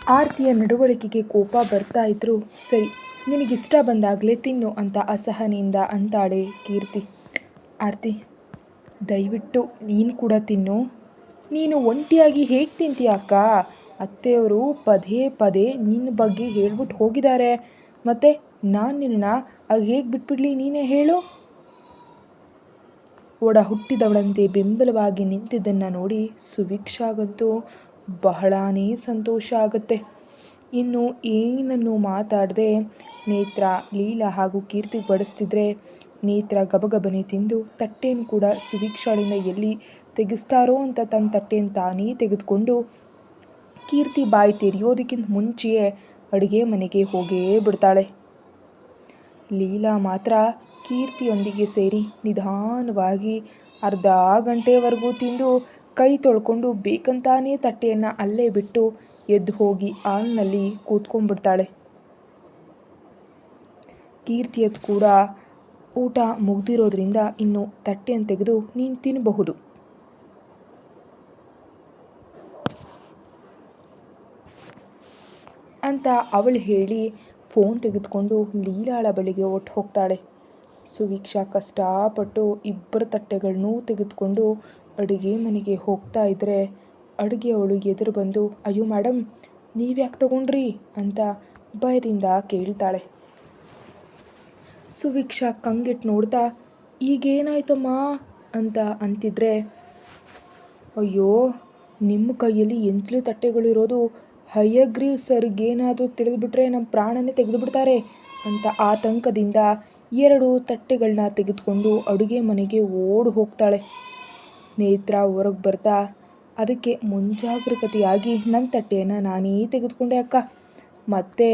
ಆರ್ತಿಯ ನಡವಳಿಕೆಗೆ ಕೋಪ ಬರ್ತಾ ಇದ್ರು. ಸರಿ, ನಿನಗಿಷ್ಟ ಬಂದಾಗಲೇ ತಿನ್ನು ಅಂತ ಅಸಹನೆಯಿಂದ ಅಂತಾಳೆ ಕೀರ್ತಿ. ಆರ್ತಿ, ದಯವಿಟ್ಟು ನೀನು ಕೂಡ ತಿನ್ನು. ನೀನು ಒಂಟಿಯಾಗಿ ಹೇಗೆ ತಿಂತೀಯ ಅಕ್ಕ? ಅತ್ತೆಯವರು ಪದೇ ಪದೇ ನಿನ್ನ ಬಗ್ಗೆ ಹೇಳ್ಬಿಟ್ಟು ಹೋಗಿದ್ದಾರೆ. ಮತ್ತು ನಾನು ನಿನ್ನ ಹೇಗೆ ಬಿಟ್ಬಿಡ್ಲಿ ನೀನೇ ಹೇಳು? ಒಡ ಹುಟ್ಟಿದವಳಂತೆ ಬೆಂಬಲವಾಗಿ ನಿಂತಿದ್ದನ್ನು ನೋಡಿ ಸುಭಿಕ್ಷಾಗಂತೂ ಬಹಳಾನೇ ಸಂತೋಷ ಆಗುತ್ತೆ. ಇನ್ನು ಏನನ್ನು ಮಾತಾಡದೆ ನೇತ್ರ, ಲೀಲಾ ಹಾಗೂ ಕೀರ್ತಿ ಬಡಿಸ್ತಿದ್ರೆ ನೇತ್ರ ಗಬಗಬನೆ ತಿಂದು ತಟ್ಟೆಯನ್ನು ಕೂಡ ಸುಭಿಕ್ಷಾಳಿಂದ ಎಲ್ಲಿ ತೆಗೆಸ್ತಾರೋ ಅಂತ ತನ್ನ ತಟ್ಟೆಯನ್ನು ತಾನೇ ತೆಗೆದುಕೊಂಡು ಕೀರ್ತಿ ಬಾಯಿ ತೆರೆಯೋದಕ್ಕಿಂತ ಮುಂಚೆಯೇ ಅಡುಗೆ ಮನೆಗೆ ಹೋಗೇ ಬಿಡ್ತಾಳೆ. ಲೀಲಾ ಮಾತ್ರ ಕೀರ್ತಿಯೊಂದಿಗೆ ಸೇರಿ ನಿಧಾನವಾಗಿ ಅರ್ಧ ಗಂಟೆವರೆಗೂ ತಿಂದು ಕೈ ತೊಳ್ಕೊಂಡು ಬೇಕಂತಾನೇ ತಟ್ಟೆಯನ್ನು ಅಲ್ಲೇ ಬಿಟ್ಟು ಎದ್ದು ಹೋಗಿ ಹಾಲ್ನಲ್ಲಿ ಕೂತ್ಕೊಂಡ್ಬಿಡ್ತಾಳೆ. ಕೀರ್ತಿಯದ್ದು ಕೂಡ ಊಟ ಮುಗ್ದಿರೋದ್ರಿಂದ ಇನ್ನು ತಟ್ಟೆಯನ್ನು ತೆಗೆದು ನೀನು ತಿನ್ನಬಹುದು ಅಂತ ಅವಳು ಹೇಳಿ ಫೋನ್ ತೆಗೆದುಕೊಂಡು ಲೀಲಾಳ ಬಳಿಗೆ ಒಟ್ಟು ಹೋಗ್ತಾಳೆ. ಸುಭಿಕ್ಷಾ ಕಷ್ಟಪಟ್ಟು ಇಬ್ಬರ ತಟ್ಟೆಗಳನ್ನೂ ತೆಗೆದುಕೊಂಡು ಅಡುಗೆ ಮನೆಗೆ ಹೋಗ್ತಾ ಇದ್ದರೆ ಅಡುಗೆ ಅವಳು ಎದುರು ಬಂದು, ಅಯ್ಯೋ ಮೇಡಮ್, ನೀವ್ಯಾಕೆ ತಗೊಂಡ್ರಿ ಅಂತ ಭಯದಿಂದ ಕೇಳ್ತಾಳೆ. ಸುಭಿಕ್ಷಾ ಕಂಗೆಟ್ಟು ನೋಡ್ತಾ, ಈಗೇನಾಯ್ತಮ್ಮ ಅಂತ ಅಂತಿದ್ರೆ, ಅಯ್ಯೋ, ನಿಮ್ಮ ಕೈಯಲ್ಲಿ ಎಂಟ್ಲು ತಟ್ಟೆಗಳಿರೋದು, ಹಯಗ್ರೀವ್ ಸರ್ಗೇನಾದರೂ ತಿಳಿದುಬಿಟ್ರೆ ನಮ್ಮ ಪ್ರಾಣನೇ ತೆಗೆದುಬಿಡ್ತಾರೆ ಅಂತ ಆತಂಕದಿಂದ 2 ತಟ್ಟೆಗಳನ್ನ ತೆಗೆದುಕೊಂಡು ಅಡುಗೆ ಮನೆಗೆ ಓಡಿ ಹೋಗ್ತಾಳೆ. ನೇತ್ರ ಹೊರಗೆ ಬರ್ತಾ, ಅದಕ್ಕೆ ಮುಂಜಾಗ್ರತೆಯಾಗಿ ನನ್ನ ತಟ್ಟೆಯನ್ನು ನಾನೇ ತೆಗೆದುಕೊಂಡೆ ಅಕ್ಕ. ಮತ್ತೆ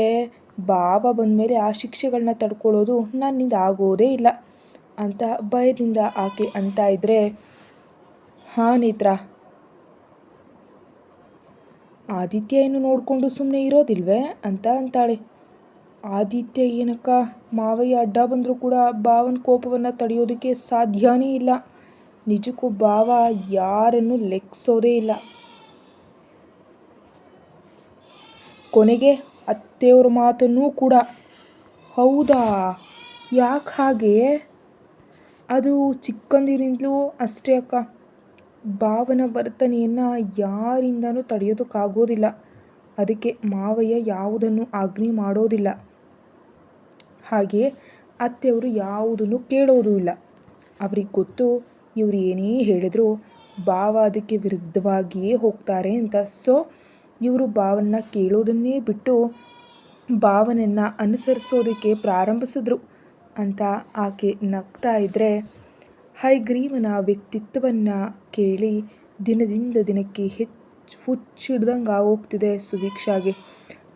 ಬಾವ ಬಂದಮೇಲೆ ಆ ಶಿಕ್ಷೆಗಳನ್ನ ತಡ್ಕೊಳ್ಳೋದು ನನ್ನಿಂದ ಆಗೋದೇ ಇಲ್ಲ ಅಂತ ಭಯದಿಂದ ಆಕೆ ಅಂತ ಇದ್ದರೆ, ಹಾಂ ನೇತ್ರ, ಆದಿತ್ಯ ಏನು ನೋಡಿಕೊಂಡು ಸುಮ್ಮನೆ ಇರೋದಿಲ್ವೇ ಅಂತ ಅಂತಾಳೆ. ಆದಿತ್ಯ ಏನಕ್ಕ, ಮಾವಯ್ಯ ಅಡ್ಡ ಬಂದರೂ ಕೂಡ ಭಾವನ ಕೋಪವನ್ನು ತಡೆಯೋದಕ್ಕೆ ಸಾಧ್ಯನೇ ಇಲ್ಲ. ನಿಜಕ್ಕೂ ಭಾವ ಯಾರನ್ನು ಲೆಕ್ಕಿಸೋದೇ ಇಲ್ಲ. ಕೊನೆಗೆ ಅತ್ತೆಯವ್ರ ಮಾತನ್ನೂ ಕೂಡ. ಹೌದಾ, ಯಾಕೆ ಹಾಗೆ? ಅದು ಚಿಕ್ಕಂದಿನಿಂದಲೂ ಅಷ್ಟೇ ಅಕ್ಕ. ಭಾವನ ವರ್ತನೆಯನ್ನು ಯಾರಿಂದನೂ ತಡೆಯೋದಕ್ಕಾಗೋದಿಲ್ಲ. ಅದಕ್ಕೆ ಮಾವಯ್ಯ ಯಾವುದನ್ನು ಆಜ್ಞೆ ಮಾಡೋದಿಲ್ಲ. ಹಾಗೆ ಅತ್ತೆಯವರು ಯಾವುದನ್ನು ಕೇಳೋದೂ ಇಲ್ಲ. ಅವ್ರಿಗೆ ಗೊತ್ತು, ಇವರು ಏನೇ ಹೇಳಿದ್ರು ಭಾವ ಅದಕ್ಕೆ ವಿರುದ್ಧವಾಗಿಯೇ ಹೋಗ್ತಾರೆ ಅಂತ. ಸೊ ಇವರು ಭಾವನ ಕೇಳೋದನ್ನೇ ಬಿಟ್ಟು ಭಾವನನ್ನು ಅನುಸರಿಸೋದಕ್ಕೆ ಪ್ರಾರಂಭಿಸಿದ್ರು ಅಂತ ಆಕೆ ನಗ್ತಾ ಇದ್ದರೆ, ಹಯಗ್ರೀವನ ವ್ಯಕ್ತಿತ್ವವನ್ನು ಕೇಳಿ ದಿನದಿಂದ ದಿನಕ್ಕೆ ಹೆಚ್ಚು ಹುಚ್ಚಿಡ್ದಂಗೆ ಆಗೋಗ್ತಿದೆ ಸುಭಿಕ್ಷಾಗೆ.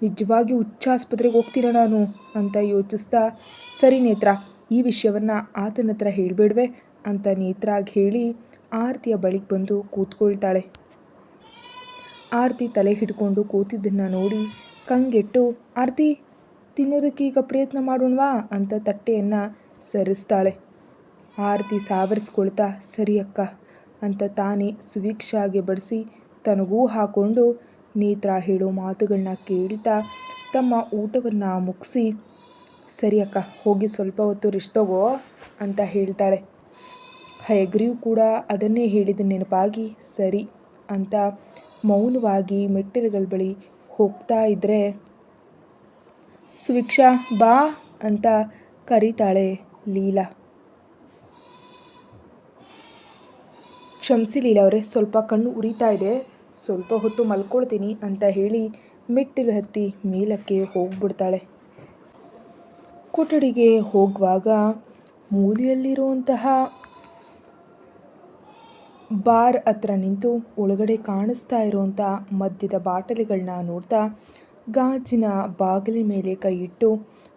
ನಿಜವಾಗಿ ಹುಚ್ಚಾಸ್ಪತ್ರೆಗೆ ಹೋಗ್ತೀನ ನಾನು ಅಂತ ಯೋಚಿಸ್ತಾ, ಸರಿ ನೇತ್ರ, ಈ ವಿಷಯವನ್ನು ಆತನ ಹತ್ರ ಹೇಳಬೇಡ್ವೆ ಅಂತ ನೇತ್ರಾಗಿ ಹೇಳಿ ಆರತಿಯ ಬಳಿಗೆ ಬಂದು ಕೂತ್ಕೊಳ್ತಾಳೆ. ಆರತಿ ತಲೆ ಹಿಡ್ಕೊಂಡು ಕೂತಿದ್ದನ್ನು ನೋಡಿ ಕಂಗೆಟ್ಟು, ಆರತಿ, ತಿನ್ನೋದಕ್ಕೆ ಈಗ ಪ್ರಯತ್ನ ಮಾಡೋಣವಾ ಅಂತ ತಟ್ಟೆಯನ್ನು ಸರಿಸ್ತಾಳೆ. ಆರತಿ ಸಾವರಿಸ್ಕೊಳ್ತಾ, ಸರಿ ಅಕ್ಕ ಅಂತ ತಾನೇ ಸುಭಿಕ್ಷಾಗೆ ಬಡಿಸಿ ತನಗೂ ಹಾಕ್ಕೊಂಡು ನೇತ್ರ ಹೇಳೋ ಮಾತುಗಳನ್ನ ಕೇಳ್ತಾ ತಮ್ಮ ಊಟವನ್ನು ಮುಗಿಸಿ, ಸರಿ ಅಕ್ಕ, ಹೋಗಿ ಸ್ವಲ್ಪ ಹೊತ್ತು ರೆಸ್ಟ್ ತಗೋ ಅಂತ ಹೇಳ್ತಾಳೆ. ಹಯಗ್ರೀವ್ ಕೂಡ ಅದನ್ನೇ ಹೇಳಿದ ನೆನಪಾಗಿ ಸರಿ ಅಂತ ಮೌನವಾಗಿ ಮೆಟ್ಟಿಲುಗಳ ಬಳಿ ಹೋಗ್ತಾ ಇದ್ದರೆ, ಸುಭಿಕ್ಷಾ ಬಾ ಅಂತ ಕರೀತಾಳೆ ಲೀಲಾ. ಕ್ಷಮಿಸಿ ಲೀಲಾ ಅವರೇ, ಸ್ವಲ್ಪ ಕಣ್ಣು ಉರಿತಾ ಇದೆ, ಸ್ವಲ್ಪ ಹೊತ್ತು ಮಲ್ಕೊಳ್ತೀನಿ ಅಂತ ಹೇಳಿ ಮೆಟ್ಟಿಲು ಹತ್ತಿ ಮೇಲಕ್ಕೆ ಹೋಗ್ಬಿಡ್ತಾಳೆ. ಕೊಠಡಿಗೆ ಹೋಗುವಾಗ ಮೂಲೆಯಲ್ಲಿರುವಂತಹ ಬಾರ್ ಹತ್ರ ನಿಂತು ಒಳಗಡೆ ಕಾಣಿಸ್ತಾ ಇರುವಂಥ ಮದ್ಯದ ಬಾಟಲಿಗಳನ್ನ ನೋಡ್ತಾ ಗಾಜಿನ ಬಾಗಿಲಿನ ಮೇಲೆ ಕೈ ಇಟ್ಟು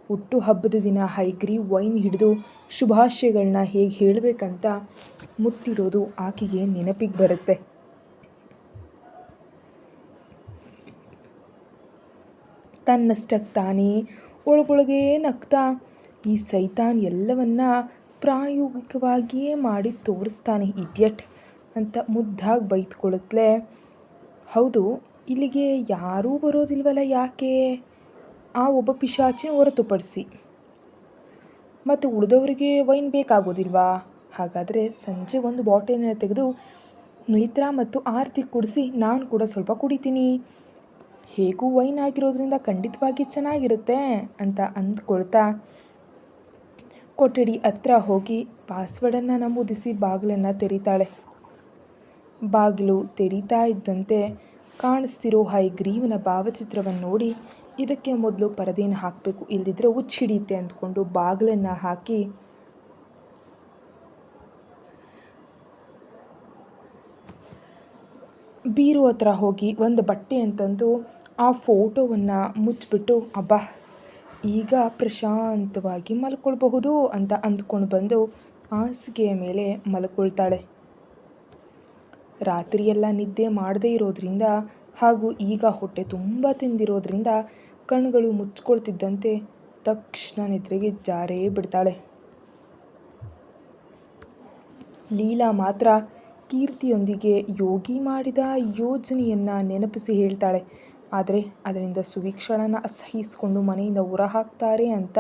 ಹುಟ್ಟು ಹಬ್ಬದ ದಿನ ಹಯಗ್ರೀವ್ ವೈನ್ ಹಿಡಿದು ಶುಭಾಶಯಗಳನ್ನ ಹೇಗೆ ಹೇಳಬೇಕಂತ ಮುತ್ತಿಡೋದು ಆಕೆಗೆ ನೆನಪಿಗೆ ಬರುತ್ತೆ. ತನ್ನಷ್ಟಕ್ಕೆ ತಾನೇ ಒಳಗೊಳಗೆ ನಗ್ತಾ, ಈ ಸೈತಾನ್ ಎಲ್ಲವನ್ನ ಪ್ರಾಯೋಗಿಕವಾಗಿಯೇ ಮಾಡಿ ತೋರಿಸ್ತಾನೆ ಇಡಿಯಟ್ ಅಂತ ಮುದ್ದಾಗಿ ಬೈದ್ಕೊಳತ್ಲೆ. ಹೌದು, ಇಲ್ಲಿಗೆ ಯಾರೂ ಬರೋದಿಲ್ವಲ್ಲ ಯಾಕೆ? ಆ ಒಬ್ಬ ಪಿಶಾಚಿನ ಹೊರತುಪಡಿಸಿ. ಮತ್ತು ಉಳಿದವರಿಗೆ ವೈನ್ ಬೇಕಾಗೋದಿಲ್ವಾ? ಹಾಗಾದರೆ ಸಂಜೆ ಒಂದು ಬಾಟಲಿನ ತೆಗೆದು ನೇತ್ರ ಮತ್ತು ಆರತಿ ಕುಡಿಸಿ ನಾನು ಕೂಡ ಸ್ವಲ್ಪ ಕುಡಿತೀನಿ. ಹೇಗೂ ವೈನ್ ಆಗಿರೋದ್ರಿಂದ ಖಂಡಿತವಾಗಿ ಚೆನ್ನಾಗಿರುತ್ತೆ ಅಂತ ಅಂದ್ಕೊಳ್ತಾ ಕೊಠಡಿ ಹತ್ರ ಹೋಗಿ ಪಾಸ್ವರ್ಡನ್ನು ನಮೂದಿಸಿ ಬಾಗಿಲನ್ನು ತೆರೀತಾಳೆ. ಬಾಗಿಲು ತೆರೀತಾ ಇದ್ದಂತೆ ಕಾಣಿಸ್ತಿರೋ ಹೈಗ್ರೀವನ ಭಾವಚಿತ್ರವನ್ನು ನೋಡಿ ಇದಕ್ಕೆ ಮೊದಲು ಪರದೆಯನ್ನು ಹಾಕಬೇಕು, ಇಲ್ದಿದ್ರೆ ಹುಚ್ಚು ಹಿಡಿಯುತ್ತೆ ಅಂದ್ಕೊಂಡು ಬಾಗಿಲನ್ನು ಹಾಕಿ ಬೀರು ಹತ್ರ ಹೋಗಿ ಒಂದು ಬಟ್ಟೆ ಅಂತಂದು ಆ ಫೋಟೋವನ್ನು ಮುಚ್ಚಿಬಿಟ್ಟು ಅಬ್ಬಾ ಈಗ ಪ್ರಶಾಂತವಾಗಿ ಮಲ್ಕೊಳ್ಬಹುದು ಅಂತ ಅಂದ್ಕೊಂಡು ಬಂದು ಹಾಸಿಗೆಯ ಮೇಲೆ ಮಲ್ಕೊಳ್ತಾಳೆ. ರಾತ್ರಿಯೆಲ್ಲ ನಿದ್ದೆ ಮಾಡದೇ ಇರೋದ್ರಿಂದ ಹಾಗೂ ಈಗ ಹೊಟ್ಟೆ ತುಂಬ ತಿಂದಿರೋದ್ರಿಂದ ಕಣ್ಣುಗಳು ಮುಚ್ಕೊಳ್ತಿದ್ದಂತೆ ತಕ್ಷಣ ನಿದ್ರೆಗೆ ಜಾರೇ ಬಿಡ್ತಾಳೆ. ಲೀಲಾ ಮಾತ್ರ ಕೀರ್ತಿಯೊಂದಿಗೆ ಯೋಗಿ ಮಾಡಿದ ಯೋಜನೆಯನ್ನು ನೆನಪಿಸಿ ಹೇಳ್ತಾಳೆ. ಆದರೆ ಅದರಿಂದ ಸುವೀಕ್ಷಳನ್ನು ಅಸಹಿಸಿಕೊಂಡು ಮನೆಯಿಂದ ಹೊರಹಾಕ್ತಾರೆ ಅಂತ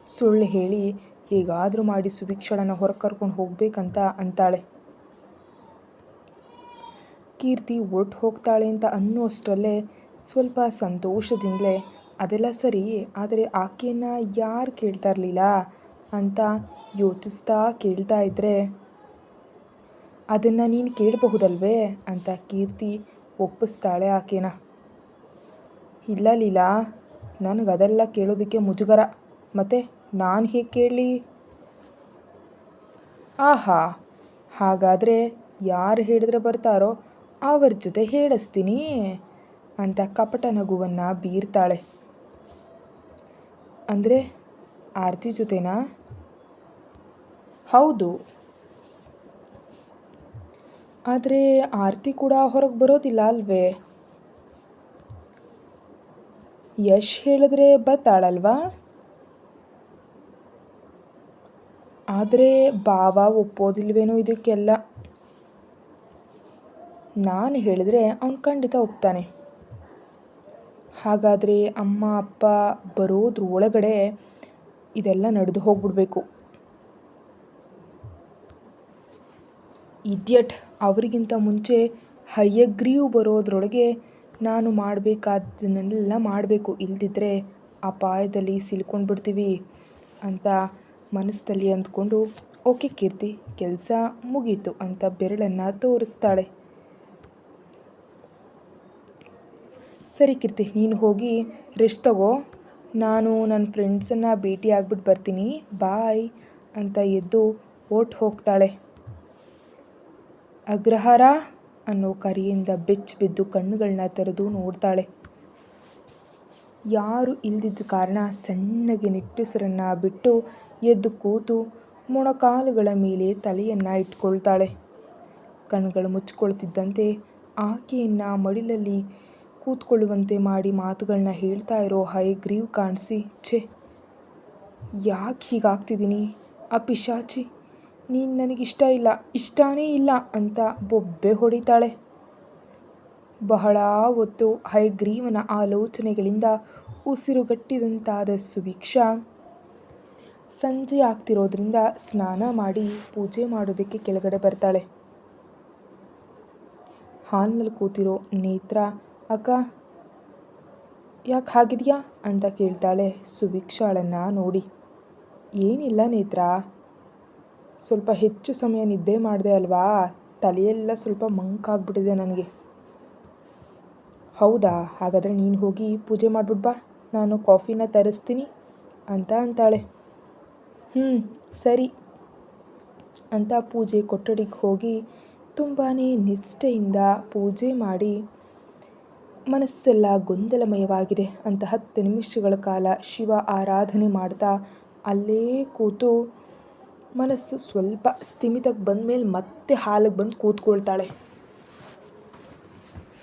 ಸುಳ್ಳು ಹೇಳಿ ಹೇಗಾದರೂ ಮಾಡಿ ಸುವೀಕ್ಷಳನ್ನು ಹೊರ ಕರ್ಕೊಂಡು ಹೋಗ್ಬೇಕಂತ ಅಂತಾಳೆ. ಕೀರ್ತಿ ಹೊರಟು ಹೋಗ್ತಾಳೆ ಅಂತ ಅನ್ನೋಷ್ಟರಲ್ಲೇ ಸ್ವಲ್ಪ ಸಂತೋಷದಿಂದಲೇ ಅದೆಲ್ಲ ಸರಿ, ಆದರೆ ಆಕೆಯನ್ನು ಯಾರು ಕೇಳ್ತಾ ಇರಲಿಲ್ಲ ಅಂತ ಯೋಚಿಸ್ತಾ ಕೇಳ್ತಾ ಇದ್ದರೆ, ಅದನ್ನು ನೀನು ಕೇಳಬಹುದಲ್ವೇ ಅಂತ ಕೀರ್ತಿ ಒಪ್ಪಿಸ್ತಾಳೆ ಆಕೆನ. ಇಲ್ಲ ಲೀಲಾ, ನನಗದೆಲ್ಲ ಕೇಳೋದಕ್ಕೆ ಮುಜುಗರ, ಮತ್ತು ನಾನು ಹೇಗೆ ಕೇಳಲಿ? ಆಹಾ, ಹಾಗಾದರೆ ಯಾರು ಹೇಳಿದ್ರೆ ಬರ್ತಾರೋ ಅವ್ರ ಜೊತೆ ಹೇಳಿಸ್ತೀನಿ ಅಂತ ಕಪಟ ನಗುವನ್ನು ಬೀರ್ತಾಳೆ. ಅಂದರೆ ಆರತಿ ಜೊತೆನಾ? ಹೌದು. ಆದರೆ ಆರತಿ ಕೂಡ ಹೊರಗೆ ಬರೋದಿಲ್ಲ ಅಲ್ವೇ? ಯಶ್ ಹೇಳಿದ್ರೆ ಬರ್ತಾಳಲ್ವಾ? ಆದರೆ ಭಾವ ಒಪ್ಪೋದಿಲ್ವೇನೋ ಇದಕ್ಕೆಲ್ಲ. ನಾನು ಹೇಳಿದ್ರೆ ಅವನು ಖಂಡಿತ ಒಪ್ತಾನೆ. ಹಾಗಾದರೆ ಅಮ್ಮ ಅಪ್ಪ ಬರೋದ್ರ ಒಳಗಡೆ ಇದೆಲ್ಲ ನಡೆದು ಹೋಗ್ಬಿಡ್ಬೇಕು. ಇಡಿಯಟ್, ಅವರಿಗಿಂತ ಮುಂಚೆ ಹಯಗ್ರೀವ್ ಬರೋದ್ರೊಳಗೆ ನಾನು ಮಾಡಬೇಕಾದ್ದನ್ನೆಲ್ಲ ಮಾಡಬೇಕು, ಇಲ್ದಿದ್ರೆ ಅಪಾಯದಲ್ಲಿ ಸಿಲ್ಕೊಂಡ್ಬಿಡ್ತೀವಿ ಅಂತ ಮನಸ್ಸಲ್ಲಿ ಅಂದ್ಕೊಂಡು ಓಕೆ ಕೀರ್ತಿ, ಕೆಲಸ ಮುಗೀತು ಅಂತ ಬೆರಳನ್ನು ತೋರಿಸ್ತಾಳೆ. ಸರಿ ಕೀರ್ತಿ, ನೀನು ಹೋಗಿ ರೆಸ್ಟ್ ತಗೋ, ನಾನು ನನ್ನ ಫ್ರೆಂಡ್ಸನ್ನು ಭೇಟಿ ಆಗ್ಬಿಟ್ಟು ಬರ್ತೀನಿ, ಬಾಯ್ ಅಂತ ಎದ್ದು ಹೊರ್ಟು ಹೋಗ್ತಾಳೆ. ಅಗ್ರಹಾರ ಅನ್ನೋ ಕರೆಯಿಂದ ಬೆಚ್ಚಬಿದ್ದು ಕಣ್ಣುಗಳನ್ನ ತೆರೆದು ನೋಡ್ತಾಳೆ. ಯಾರು ಇಲ್ದಿದ್ದ ಕಾರಣ ಸಣ್ಣಗೆ ನಿಟ್ಟುಸಿರನ್ನು ಬಿಟ್ಟು ಎದ್ದು ಕೂತು ಮೊಣಕಾಲುಗಳ ಮೇಲೆ ತಲೆಯನ್ನು ಇಟ್ಕೊಳ್ತಾಳೆ. ಕಣ್ಣುಗಳು ಮುಚ್ಕೊಳ್ತಿದ್ದಂತೆ ಆಕೆಯನ್ನು ಮಡಿಲಲ್ಲಿ ಕೂತ್ಕೊಳ್ಳುವಂತೆ ಮಾಡಿ ಮಾತುಗಳನ್ನ ಹೇಳ್ತಾ ಇರೋ ಹಯಗ್ರೀವ್ ಕಾಣಿಸಿ, ಛೇ ಯಾಕೆ ಹೀಗಾಗ್ತಿದ್ದೀನಿ, ಆ ಪಿಶಾಚಿ ನೀನು ನನಗಿಷ್ಟ ಇಲ್ಲ, ಇಷ್ಟನೇ ಇಲ್ಲ ಅಂತ ಬೊಬ್ಬೆ ಹೊಡಿತಾಳೆ. ಬಹಳ ಹೊತ್ತು ಹಯಗ್ರೀವನ ಆಲೋಚನೆಗಳಿಂದ ಉಸಿರುಗಟ್ಟಿದಂತಾದ ಸುವೀಕ್ಷಾ ಸಂಜೆ ಆಗ್ತಿರೋದ್ರಿಂದ ಸ್ನಾನ ಮಾಡಿ ಪೂಜೆ ಮಾಡೋದಕ್ಕೆ ಕೆಳಗಡೆ ಬರ್ತಾಳೆ. ಹಾಲ್ನಲ್ಲಿ ಕೂತಿರೋ ನೇತ್ರ, ಅಕ್ಕ ಯಾಕೆ ಹಾಗಿದೆಯಾ ಅಂತ ಕೇಳ್ತಾಳೆ ಸುವೀಕ್ಷಾಳನ್ನು ನೋಡಿ. ಏನಿಲ್ಲ ನೇತ್ರ, ಸ್ವಲ್ಪ ಹೆಚ್ಚು ಸಮಯ ನಿದ್ದೆ ಮಾಡಿದೆ ಅಲ್ವಾ, ತಲೆಯೆಲ್ಲ ಸ್ವಲ್ಪ ಮಂಕಾಗ್ಬಿಟ್ಟಿದೆ ನನಗೆ. ಹೌದಾ, ಹಾಗಾದರೆ ನೀನು ಹೋಗಿ ಪೂಜೆ ಮಾಡ್ಬಿಟ್ಟು ಬಾ, ನಾನು ಕಾಫಿನ ತರಿಸ್ತೀನಿ ಅಂತ ಅಂತಾಳೆ. ಸರಿ ಅಂತ ಪೂಜೆ ಕೊಠಡಿಗೆ ಹೋಗಿ ತುಂಬಾ ನಿಷ್ಠೆಯಿಂದ ಪೂಜೆ ಮಾಡಿ ಮನಸ್ಸೆಲ್ಲ ಗೊಂದಲಮಯವಾಗಿದೆ ಅಂತ 10 ನಿಮಿಷಗಳ ಕಾಲ ಶಿವ ಆರಾಧನೆ ಮಾಡ್ತಾ ಅಲ್ಲೇ ಕೂತು ಮನಸ್ಸು ಸ್ವಲ್ಪ ಸ್ಥಿಮಿತಕ್ಕೆ ಬಂದಮೇಲೆ ಮತ್ತೆ ಹಾಲಿಗೆ ಬಂದು ಕೂತ್ಕೊಳ್ತಾಳೆ.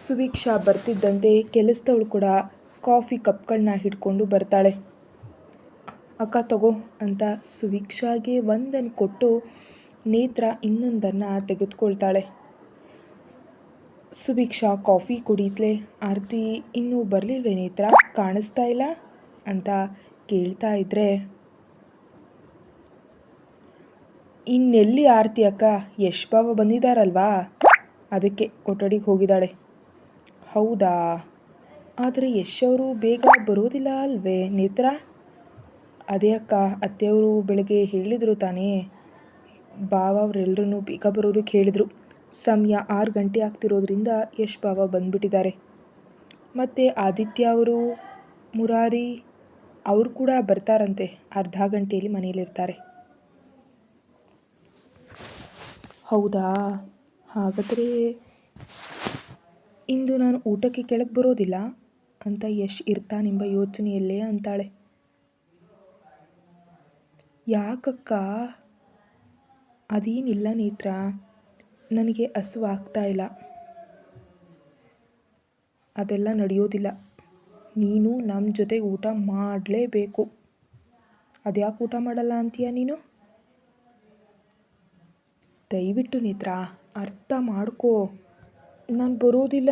ಸುವೀಕ್ಷಾ ಬರ್ತಿದ್ದಂತೆ ಕೆಲಸದವಳು ಕೂಡ ಕಾಫಿ ಕಪ್ಗಳನ್ನ ಹಿಡ್ಕೊಂಡು ಬರ್ತಾಳೆ. ಅಕ್ಕ ತಗೋ ಅಂತ ಸುವೀಕ್ಷಾಗೆ ಒಂದನ್ನು ಕೊಟ್ಟು ನೇತ್ರ ಇನ್ನೊಂದನ್ನು ತೆಗೆದುಕೊಳ್ತಾಳೆ. ಸುಭಿಕ್ಷಾ ಕಾಫಿ ಕುಡಿತ್ಲೆ. ಆರತಿ ಇನ್ನೂ ಬರಲಿಲ್ವೇ ನೇತ್ರ, ಕಾಣಿಸ್ತಾ ಇಲ್ಲ ಅಂತ ಕೇಳ್ತಾ ಇದ್ರೆ, ಇನ್ನೆಲ್ಲಿ ಆರತಿ ಅಕ್ಕ, ಯಶ್ ಬಾವ ಬಂದಿದ್ದಾರಲ್ವಾ, ಅದಕ್ಕೆ ಕೊಠಡಿಗೆ ಹೋಗಿದ್ದಾಳೆ. ಹೌದಾ, ಆದರೆ ಯಶ್ ಅವರು ಬೇಗ ಬರೋದಿಲ್ಲ ಅಲ್ವೇ ನೇತ್ರ? ಅದೇ ಅಕ್ಕ, ಅತ್ತೆಯವರು ಬೆಳಗ್ಗೆ ಹೇಳಿದರು ತಾನೇ, ಬಾವ ಅವರೆಲ್ಲರೂ ಬೇಗ ಬರೋದಕ್ಕೆ ಹೇಳಿದರು. ಸಮಯ 6 ಗಂಟೆ ಆಗ್ತಿರೋದ್ರಿಂದ ಯಶ್ ಬಾವ ಬಂದುಬಿಟ್ಟಿದ್ದಾರೆ. ಮತ್ತು ಆದಿತ್ಯ ಅವರು, ಮುರಾರಿ ಅವರು ಕೂಡ ಬರ್ತಾರಂತೆ, ಅರ್ಧ ಗಂಟೆಯಲ್ಲಿ ಮನೆಯಲ್ಲಿರ್ತಾರೆ. ಹೌದಾ, ಹಾಗಾದರೆ ಇಂದು ನಾನು ಊಟಕ್ಕೆ ಕೆಳಗೆ ಬರೋದಿಲ್ಲ ಅಂತ ಯಶ್ ಇರ್ತಾನೆಂಬ ಯೋಚನೆಯಲ್ಲೇ ಅಂತಾಳೆ. ಯಾಕಕ್ಕ? ಅದೇನಿಲ್ಲ ನೇತ್ರ, ನನಗೆ ಹಸುವಾಗ್ತಾ ಇಲ್ಲ. ಅದೆಲ್ಲ ನಡೆಯೋದಿಲ್ಲ, ನೀನು ನಮ್ಮ ಜೊತೆಗೆ ಊಟ ಮಾಡಲೇಬೇಕು. ಅದ್ಯಾಕೆ ಊಟ ಮಾಡಲ್ಲ ಅಂತೀಯ ನೀನು? ದಯವಿಟ್ಟು ನೇತ್ರ ಅರ್ಥ ಮಾಡ್ಕೋ, ನಾನು ಬರೋದಿಲ್ಲ.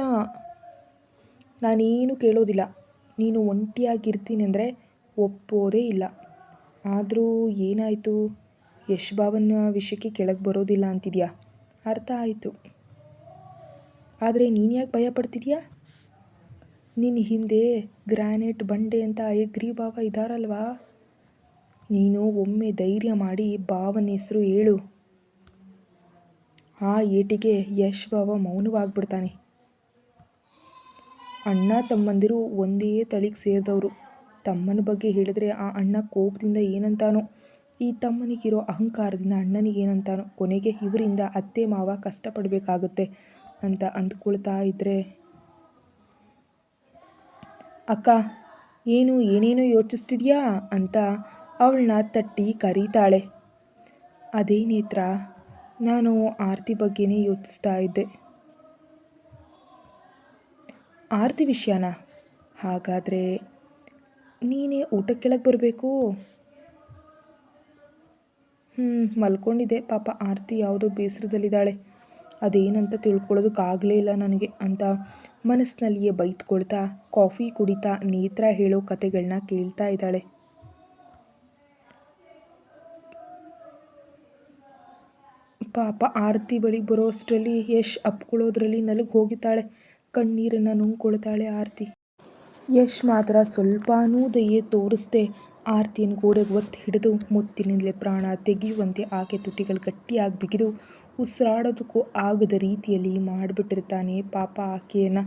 ನಾನೇನು ಕೇಳೋದಿಲ್ಲ. ನೀನು ಒಂಟಿಯಾಗಿರ್ತೀನಿ ಅಂದರೆ ಒಪ್ಪೋದೇ ಇಲ್ಲ. ಆದರೂ ಏನಾಯಿತು, ಯಶ್ ಬಾವನ ವಿಷಯಕ್ಕೆ ಕೆಳಗೆ ಬರೋದಿಲ್ಲ ಅಂತಿದ್ಯಾ, ಅರ್ಥ ಆಯಿತು. ಆದರೆ ನೀನು ಯಾಕೆ ಭಯ ಪಡ್ತಿದ್ಯಾ? ನಿನ್ನ ಹಿಂದೆ ಗ್ರಾನೈಟ್ ಬಂಡೆ ಅಂತ ಅಯ್ಯಗ್ರಿ ಬಾವ ಇದ್ದಾರಲ್ವಾ, ನೀನು ಒಮ್ಮೆ ಧೈರ್ಯ ಮಾಡಿ ಬಾವನ ಹೆಸರು ಹೇಳು. ಆ ಏಟಿಗೆ ಯಶ್ ಬಾವ ಮೌನವಾಗಿಬಿಡ್ತಾನೆ. ಅಣ್ಣ ತಮ್ಮಂದಿರು ಒಂದೇ ತಳಿಗೆ ಸೇರಿದವರು. ತಮ್ಮನ ಬಗ್ಗೆ ಹೇಳಿದ್ರೆ ಆ ಅಣ್ಣ ಕೋಪದಿಂದ ಏನಂತಾನೋ, ಈ ತಮ್ಮನಿಗಿರೋ ಅಹಂಕಾರದಿಂದ ಅಣ್ಣನಿಗೇನಂತಾನೋ, ಕೊನೆಗೆ ಇವರಿಂದ ಅತ್ತೆ ಮಾವ ಕಷ್ಟಪಡಬೇಕಾಗುತ್ತೆ ಅಂತ ಅಂದ್ಕೊಳ್ತಾ ಇದ್ರೆ, ಅಕ್ಕ ಏನೇನೋ ಯೋಚಿಸ್ತಿದ್ಯಾ ಅಂತ ಅವಳನ್ನ ತಟ್ಟಿ ಕರೀತಾಳೆ. ಅದೇ ನೇತ್ರ, ನಾನು ಆರತಿ ಬಗ್ಗೆನೇ ಯೋಚಿಸ್ತಾ ಇದ್ದೆ. ಆರತಿ ವಿಷಯನಾ? ಹಾಗಾದರೆ ನೀನೇ ಊಟಕ್ಕೆ ಕೆಳಗೆ ಬರಬೇಕು. ಮಲ್ಕೊಂಡಿದ್ದೆ, ಪಾಪ ಆರತಿ ಯಾವುದೋ ಬೇಸರದಲ್ಲಿದ್ದಾಳೆ, ಅದೇನಂತ ತಿಳ್ಕೊಳ್ಳೋದಕ್ಕಾಗಲೇ ಇಲ್ಲ ನನಗೆ ಅಂತ ಮನಸ್ಸಿನಲ್ಲಿಯೇ ಬೈದ್ಕೊಳ್ತಾ ಕಾಫಿ ಕುಡಿತಾ ನೇತ್ರ ಹೇಳೋ ಕತೆಗಳನ್ನ ಕೇಳ್ತಾ ಇದ್ದಾಳೆ. ಪಾಪ ಆರತಿ ಬಳಿಗೆ ಬರೋ ಅಷ್ಟರಲ್ಲಿ ಯಶ್ ಅಪ್ಕೊಳ್ಳೋದ್ರಲ್ಲಿ ನಲುಗಿ ಹೋಗಿದ್ದಾಳೆ. ಕಣ್ಣೀರನ್ನು ನುಂಗ್ಕೊಳ್ತಾಳೆ ಆರತಿ. ಯಶ್ ಮಾತ್ರ ಸ್ವಲ್ಪನೂ ದಯೆ ತೋರಿಸ್ದೆ ಆರತಿಯನ್ನು ಗೋಡೆಗೆ ಒತ್ತಿ ಹಿಡಿದು ಮುತ್ತಿನಿಂದಲೇ ಪ್ರಾಣ ತೆಗೆಯುವಂತೆ ಆಕೆ ತುಟಿಗಳು ಗಟ್ಟಿಯಾಗಿ ಬಿಗಿದು ಉಸಿರಾಡೋದಕ್ಕೂ ಆಗದ ರೀತಿಯಲ್ಲಿ ಮಾಡಿಬಿಟ್ಟಿರ್ತಾನೆ ಪಾಪ ಆಕೆಯನ್ನು.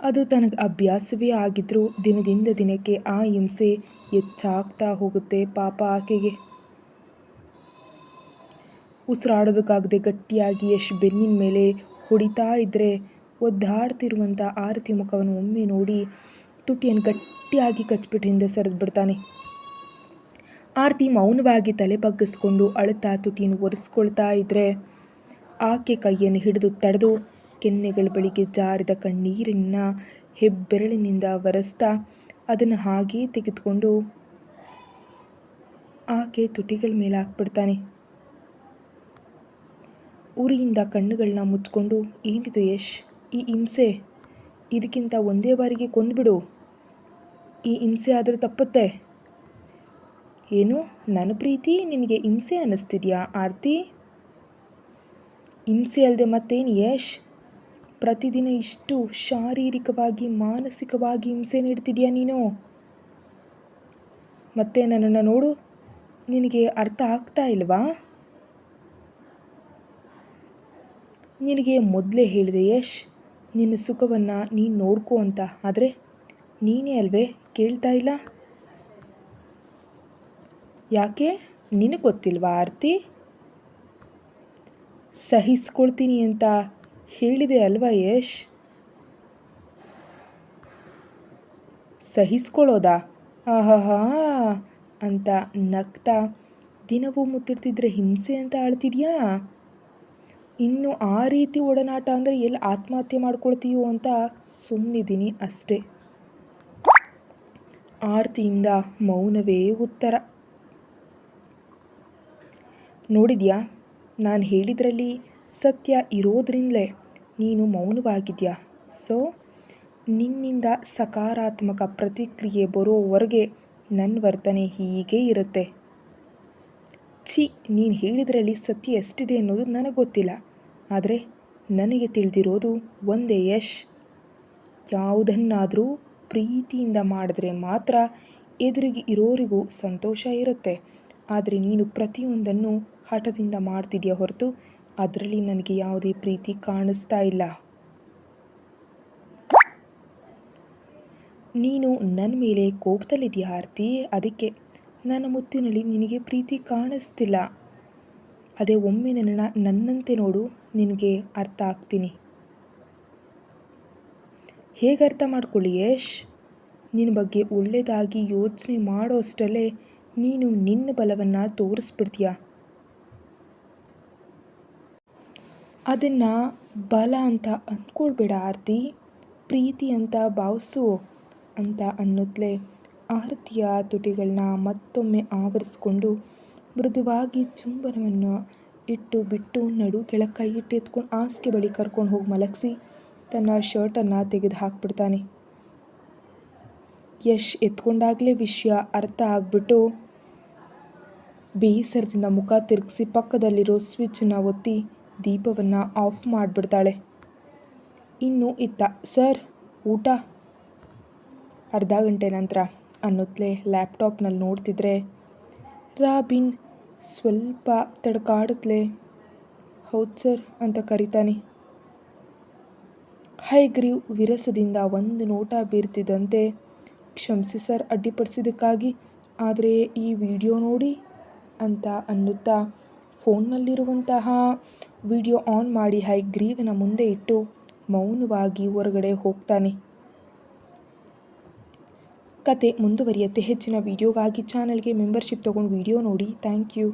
ಅದು ತನಗೆ ಅಭ್ಯಾಸವೇ ಆಗಿದ್ರೂ ದಿನದಿಂದ ದಿನಕ್ಕೆ ಆ ಹಿಂಸೆ ಹೆಚ್ಚಾಗ್ತಾ ಹೋಗುತ್ತೆ ಪಾಪ ಆಕೆಗೆ. ಉಸಿರಾಡೋದಕ್ಕಾಗದೆ ಗಟ್ಟಿಯಾಗಿ ಯಶ್ ಬೆನ್ನಿನ ಮೇಲೆ ಹೊಡಿತಾ ಇದ್ದರೆ ಒದ್ದಾಡ್ತಿರುವಂಥ ಆರತಿ ಮುಖವನ್ನು ಒಮ್ಮೆ ನೋಡಿ ತುಟಿಯನ್ನು ಗಟ್ಟಿಯಾಗಿ ಕಚ್ಬಿಟ್ಟು ಹಿಂದೆ ಸರಿದ್ಬಿಡ್ತಾನೆ. ಆರತಿ ಮೌನವಾಗಿ ತಲೆ ಬಗ್ಗಿಸ್ಕೊಂಡು ಅಳುತ್ತಾ ತುಟಿಯನ್ನು ಒರೆಸ್ಕೊಳ್ತಾ ಇದ್ದರೆ ಆಕೆ ಕೈಯನ್ನು ಹಿಡಿದು ತಡೆದು ಕೆನ್ನೆಗಳ ಬಳಿಗೆ ಜಾರಿದ ಕಣ್ಣೀರಿನ ಹೆಬ್ಬೆರಳಿನಿಂದ ಒರೆಸ್ತಾ ಅದನ್ನು ಹಾಗೇ ತೆಗೆದುಕೊಂಡು ಆಕೆ ತುಟಿಗಳ ಮೇಲೆ ಹಾಕ್ಬಿಡ್ತಾನೆ. ಉರಿಯಿಂದ ಕಣ್ಣುಗಳನ್ನ ಮುಚ್ಕೊಂಡು, ಏನಿದು ಯಶ್, ಈ ಹಿಂಸೆ, ಇದಕ್ಕಿಂತ ಒಂದೇ ಬಾರಿಗೆ ಕೊಂದುಬಿಡು, ಈ ಹಿಂಸೆ ಆದರೆ ತಪ್ಪುತ್ತೆ. ಏನು, ನನ್ನ ಪ್ರೀತಿ ನಿನಗೆ ಹಿಂಸೆ ಅನ್ನಿಸ್ತಿದ್ಯಾ ಆರತಿ? ಹಿಂಸೆ ಅಲ್ಲದೆ ಮತ್ತೇನು ಯಶ್, ಪ್ರತಿದಿನ ಇಷ್ಟು ಶಾರೀರಿಕವಾಗಿ ಮಾನಸಿಕವಾಗಿ ಹಿಂಸೆ ನೀಡ್ತಿದ್ಯಾ ನೀನು? ಮತ್ತೆ ನನ್ನನ್ನು ನೋಡು, ನಿನಗೆ ಅರ್ಥ ಆಗ್ತಾ ಇಲ್ವಾ? ನಿನಗೆ ಮೊದಲೇ ಹೇಳಿದೆ ಯಶ್, ನಿನ್ನ ಸುಖವನ್ನು ನೀನು ನೋಡ್ಕೋ ಅಂತ, ಆದರೆ ನೀನೇ ಅಲ್ವೇ ಕೇಳ್ತಾ ಇಲ್ಲ. ಯಾಕೆ, ನಿನಗೆ ಗೊತ್ತಿಲ್ವಾ ಆರತಿ? ಸಹಿಸ್ಕೊಳ್ತೀನಿ ಅಂತ ಹೇಳಿದೆ ಅಲ್ವಾ ಯಶ್? ಸಹಿಸ್ಕೊಳ್ಳೋದಾ? ಆಹಾಹಾ ಅಂತ ನಗ್ತಾ ದಿನವೂ ಮುತ್ತಿಡ್ತಿದ್ರೆ ಹಿಂಸೆ ಅಂತ ಆಳ್ತಿದ್ಯಾ? ಇನ್ನು ಆ ರೀತಿ ಒಡನಾಟ ಅಂದರೆ ಎಲ್ಲಿ ಆತ್ಮಹತ್ಯೆ ಮಾಡ್ಕೊಳ್ತೀಯೋ ಅಂತ ಸುಮ್ಮನಿದ್ದೀನಿ ಅಷ್ಟೇ. ಆರತಿಯಿಂದ ಮೌನವೇ ಉತ್ತರ. ನೋಡಿದ್ಯಾ, ನಾನು ಹೇಳಿದ್ರಲ್ಲಿ ಸತ್ಯ ಇರೋದ್ರಿಂದಲೇ ನೀನು ಮೌನವಾಗಿದ್ಯಾ. ಸೊ ನಿನ್ನಿಂದ ಸಕಾರಾತ್ಮಕ ಪ್ರತಿಕ್ರಿಯೆ ಬರೋವರೆಗೆ ನನ್ನ ವರ್ತನೆ ಹೀಗೇ ಇರುತ್ತೆ. ಛೀ, ನೀನು ಹೇಳಿದ್ರಲ್ಲಿ ಸತ್ಯ ಎಷ್ಟಿದೆ ಅನ್ನೋದು ನನಗೆ ಗೊತ್ತಿಲ್ಲ. ಆದರೆ ನನಗೆ ತಿಳಿದಿರೋದು ಒಂದೇ ಯಶ್, ಯಾವುದನ್ನಾದರೂ ಪ್ರೀತಿಯಿಂದ ಮಾಡಿದ್ರೆ ಮಾತ್ರ ಎದುರಿಗೆ ಇರೋರಿಗೂ ಸಂತೋಷ ಇರುತ್ತೆ. ಆದರೆ ನೀನು ಪ್ರತಿಯೊಂದನ್ನು ಹಠದಿಂದ ಮಾಡ್ತಿದ್ಯಾ ಹೊರತು ಅದರಲ್ಲಿ ನನಗೆ ಯಾವುದೇ ಪ್ರೀತಿ ಕಾಣಿಸ್ತಾ ಇಲ್ಲ. ನೀನು ನನ್ನ ಮೇಲೆ ಕೋಪದಲ್ಲಿದ್ಯಾ ಆರತಿ, ಅದಕ್ಕೆ ನನ್ನ ಮುತ್ತಿನಲ್ಲಿ ನಿನಗೆ ಪ್ರೀತಿ ಕಾಣಿಸ್ತಿಲ್ಲ. ಅದೇ ಒಮ್ಮೆ ನನ್ನಂತೆ ನೋಡು, ನಿನಗೆ ಅರ್ಥ ಆಗ್ತೀನಿ. ಹೇಗೆ ಅರ್ಥ ಮಾಡ್ಕೊಳ್ಳಿ ಯಶ್, ನಿನ್ನ ಬಗ್ಗೆ ಒಳ್ಳೆಯದಾಗಿ ಯೋಚನೆ ಮಾಡೋ ಅಷ್ಟರಲ್ಲೇ ನೀನು ನಿನ್ನ ಬಲವನ್ನು ತೋರಿಸ್ಬಿಡ್ತೀಯ. ಅದನ್ನು ಬಲ ಅಂತ ಅಂದ್ಕೊಳ್ಬೇಡ ಆರತಿ, ಪ್ರೀತಿ ಅಂತ ಭಾವಿಸು ಅಂತ ಅನ್ನುತ್ತಲೇ ಆರತಿಯ ತುಟಿಗಳನ್ನ ಮತ್ತೊಮ್ಮೆ ಆವರಿಸ್ಕೊಂಡು ಮೃದುವಾಗಿ ಚುಂಬನವನ್ನು ಇಟ್ಟು ಬಿಟ್ಟು ನಡು ಕೆಳಗೆ ಕೈ ಇಟ್ಟು ಎತ್ಕೊಂಡು ಹಾಸಿಗೆ ಬಳಿ ಕರ್ಕೊಂಡು ಹೋಗಿ ಮಲಗಿಸಿ ತನ್ನ ಶರ್ಟನ್ನು ತೆಗೆದು ಹಾಕ್ಬಿಡ್ತಾನೆ. ಯಶ್ ಎತ್ಕೊಂಡಾಗಲೇ ವಿಷಯ ಅರ್ಥ ಆಗ್ಬಿಟ್ಟು ಬೇಸರದಿಂದ ಮುಖ ತಿರುಗಿಸಿ ಪಕ್ಕದಲ್ಲಿರೋ ಸ್ವಿಚ್ಚನ್ನು ಒತ್ತಿ ದೀಪವನ್ನು ಆಫ್ ಮಾಡಿಬಿಡ್ತಾಳೆ. ಇನ್ನು ಇತ್ತ ಸರ್ ಊಟ ಅರ್ಧ ಗಂಟೆ ನಂತರ ಅನ್ನುತ್ತಲೇ ಲ್ಯಾಪ್ಟಾಪ್ನಲ್ಲಿ ನೋಡ್ತಿದ್ರೆ ರಾಬಿನ್ ಸ್ವಲ್ಪ ತಡಕಾಡುತ್ತಲೇ ಹೌದು ಸರ್ ಅಂತ ಕರೀತಾನೆ. ಹೈಗ್ರೀವ್ ವಿರಸದಿಂದ ಒಂದು ನೋಟ ಬೀರ್ತಿದ್ದಂತೆ ಕ್ಷಮಿಸಿ ಸರ್ ಅಡ್ಡಿಪಡಿಸಿದ್ದಕ್ಕಾಗಿ, ಆದರೆ ಈ ವಿಡಿಯೋ ನೋಡಿ ಅಂತ ಅನ್ನುತ್ತಾ ಫೋನ್ನಲ್ಲಿರುವಂತಹ ವಿಡಿಯೋ ಆನ್ ಮಾಡಿ ಹೈಗ್ರೀವನ ಮುಂದೆ ಇಟ್ಟು ಮೌನವಾಗಿ ಹೊರಗಡೆ ಹೋಗ್ತಾನೆ. ಕತೆ ಮುಂದುವರಿಯುತ್ತೆ. ಹೆಚ್ಚಿನ ವಿಡಿಯೋಗಾಗಿ ಚಾನಲ್ಗೆ ಮೆಂಬರ್ಶಿಪ್ ತೊಗೊಂಡು ವಿಡಿಯೋ ನೋಡಿ. Thank you.